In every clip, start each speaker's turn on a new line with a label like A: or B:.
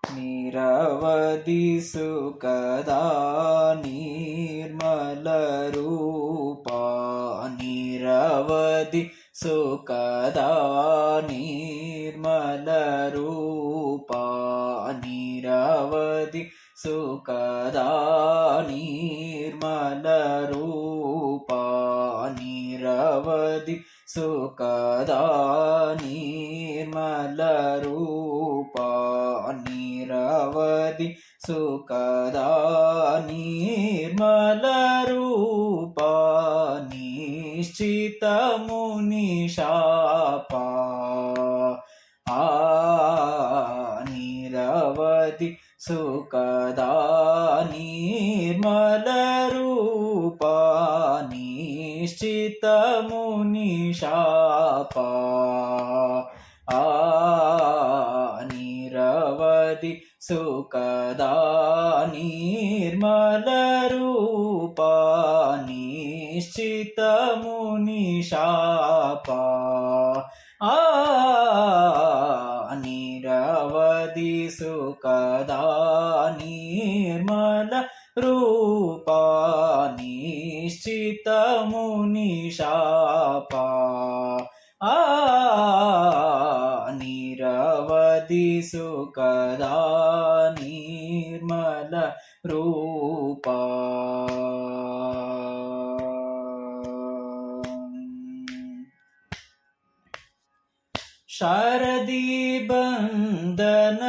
A: ನಿರವಧಿ ಸುಖದ ನಿರ್ಮಲ ರೂಪ, ನಿರವಧಿ ಸುಖದ ನಿರ್ಮಲ ರೂಪ, ನಿರವಧಿ ಸುಖದ ನಿರ್ಮಲ ರೂಪ, ನಿರವಧಿ ಸುಖದ ನಿರ್ಮಲ ರೂಪ, ನಿರವಧಿ ಸುಖದ ನಿರ್ಮಲ ರೂಪ, ನಿಶ್ಚಿತ ಮುನಿ ಶಾಪ, ನಿರವಧಿ ಸುಖದ ನಿರ್ಮಲ ರೂಪ, ನಿಶ್ಚಿತ ಮುನಿ ಶಾಪ, ನಿರವಧಿ ಸುಖದ ನಿರ್ಮಲ ರೂಪ, ನಿಶ್ಚಿತ ಮುನಿ ಶಾಪ, ನಿರವಧಿ ಸುಖದ ನಿರ್ಮಲ ರೂಪ, ನಿಶ್ಚಿತ ಮುನಿ ಶಾಪ, ನಿರವಧಿ ಸುಖದ ನಿರ್ಮಲ ರೂಪ. ಶಾರದಿ ಬಂದನ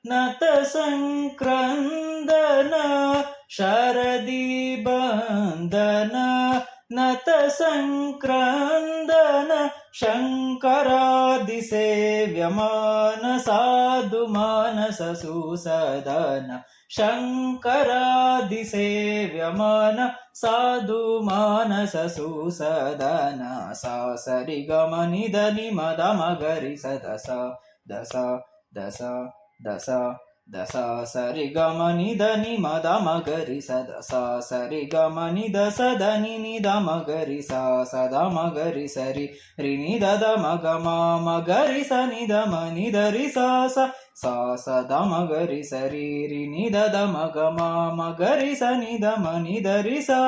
A: ನತ ಸಂಕ್ರಂದನ, ಶಾರದಿ ಬಂದನ ನತ ಸಂಕ್ರಂದನ, ಶಂಕರಾದಿ ಸೇವ್ಯಮಾನ ಸಾಧು ಮಾನಸ ಸುಸದನ, ಶಂಕರಾದಿ ಸೇವ್ಯಮಾನ ಸಾಧು ಮಾನಸ ಸುಸದನ, ಸಾ ಸರಿ ಗಮ ನಿಧ ನಿಮದ ಮಗರಿ ಸದಸ ದಸ ದಸ ದಸ ದಸ ಸರಿ ಗಮ ನಿಧ ನಿಮದ ಮಗರಿ ಸದಸ ಸರಿ ಗಮ ನಿಧ ಸದ ನಿಧ ಮಗರಿ ಸಾ ಸದ ಮಗರಿ ಸರಿ ರಿ ನಿಧದ ಮಗ ಮಗರಿ ಸ ನಿಧ ಮನಿಧರಿ ಸಾ ಸಾ ಸದ ಮಗರಿ ಸರಿ ರಿ ನಿಧದ ಮಗ ಮಗರಿ ಸ ನಿಧ ಮನಿಧರಿ ಸಾ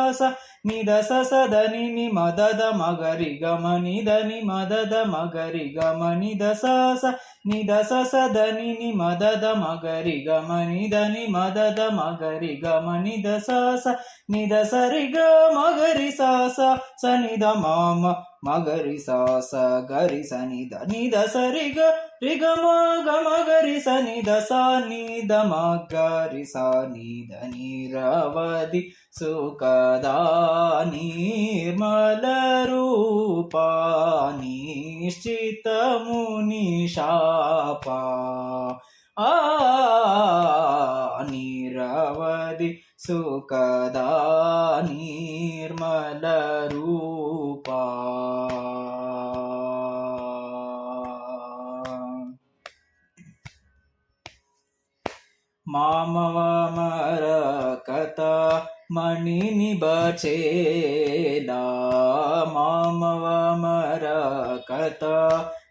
A: ನಿಧ ಸ ಸದ ನಿ ಮದದ ಮಗರಿ ಗಮ ನಿಧ ನಿ ಮದದ ಮಗರಿ ಗಮ ನಿಧ ಸಾ ನಿಧ ಸ ಸದ ನಿ ಮದದ ಮಗರಿ ಗಮ ನಿಧ ನಿ ಮದದ ಮಗರಿ ಗಮ ನಿಧ ಸಾ ನಿಧ ಸರಿ ಗ ಮಗರಿ ಸಾ ಸ ನಿಧ ಮಗರಿ ಸಾ ಸ ಗರಿ ಸ ನಿಧ ನಿಧ ಸರಿ ಗ ರಿ ಗ ಮಗರಿ ಸ ನಿಧ ಸ ನಿಧ ಮಗರಿ ಸ ನಿಧ ನಿರವಧಿ ಸುಖದ ನಿರ್ಮಲ ರೂಪ, ನಿಶ್ಚಿತ ಮುನಿ ಶಾಪ, ನಿರವಧಿ ಸುಖದ ನಿರ್ಮಲ ರೂಪ. ಮಾಮವ ಮರ ಕಥ ಮಣಿ ನಿಬಚೇಲ, ಮಾಮವ ಮರ ಕಥ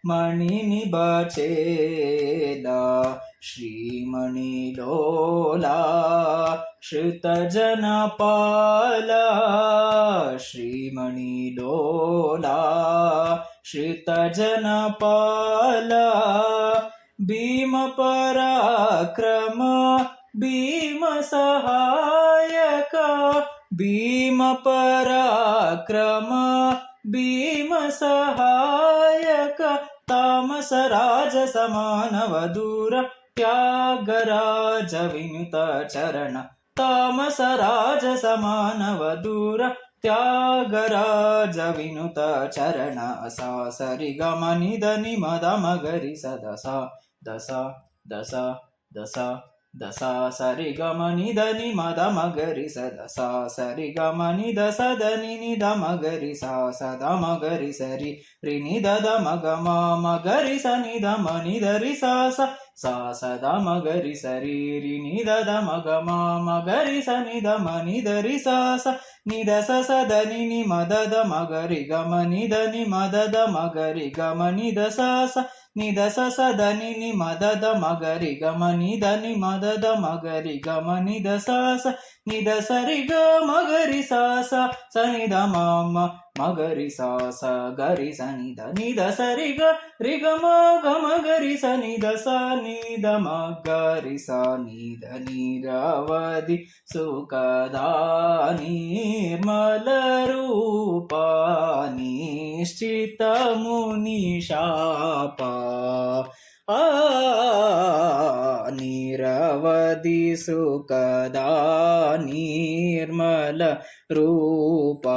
A: ಮಣಿ ನಿಬಚೇಲ, ಶ್ರೀಮಣಿ ಲೋಲಾ ಶ್ರುತ ಜನಪಾಲ, ಶ್ರೀಮಣಿ ಲೋಲಾ ಶ್ರುತ ಜನಪಾಲ, ಭೀಮ ಪರಾಕ್ರಮ ಭೀಮ ಸಹಾಯಕ, ಭೀಮ ಪರಾಕ್ರಮ ಭೀಮ ಸಹಾಯಕ, ತಾಮಸ ರಾಜ ಸಮಾನವ ದೂರ ತ್ಯಾಗರಾಜ ವಿನುತ ಚರಣ, ತಾಮಸ ರಾಜ ಸಮಾನವ ದೂರ ತ್ಯಾಗರಾಜ ವಿನುತ ಚರಣ, ಸಾ ಸರಿ ಗಮ ನಿಧ ನಿಮದ ಮಗರಿ ಸದಸ ದಸ ದಸ ದಸ ದಸ ಸರಿ ಗಮ ನಿಧ ನಿಮದ ಮಗರಿ ಸದಸ ಸರಿ ಗಮ ನಿಧ ಸದ ನಿಧ ಮಗರಿ ಸಾ ಸದ ಮಗರಿ ಸರಿ ರಿ ನಿಧದ ಮಗ ಮಗರಿ ಸ ನಿಧ ಮನಿಧರಿ ಸಾ ಸಾ ಸದ ಮಗರಿ ಸರಿ ರಿ ನಿಧದ ಮಗ ಮಗರಿ ಸ ನಿಧ ಮನಿಧರಿ ಸಾ ನಿಧ ಸ ಸದ ನಿ ಮದದ ಮಗರಿ ಗಮ ನಿಧ ನಿ ಮದದ ಮಗರಿ ಗಮ ನಿಧ ಸಾ ನಿದ ಸ ದ ನಿ ನಿ ಮದ ದ ಮಗರಿ ಗಮ ನಿದ ನಿ ಮದ ದ ಮಗರಿ ಗಮ ನಿದ ಸ ನಿದ ಸರಿ ಗ ಮಗರಿ ಸ ನಿ ದ ಮ ಮಗರಿ ಸ ಗರಿ ಸ ನಿದ ಸರಿ ಗ ರಿ ಗ ಮ ಗರಿ ಸ ನಿದ ಮಗರಿ ಸ ನಿದ ನೀರವಧಿ ಸುಖದ ನಿರ್ಮಲ ರೂಪ ನಿಶ್ಚಿತ ಮುನಿ ಶಾಪ ನಿರವಧಿ ಸುಖದ ನಿರ್ಮಲ ರೂಪ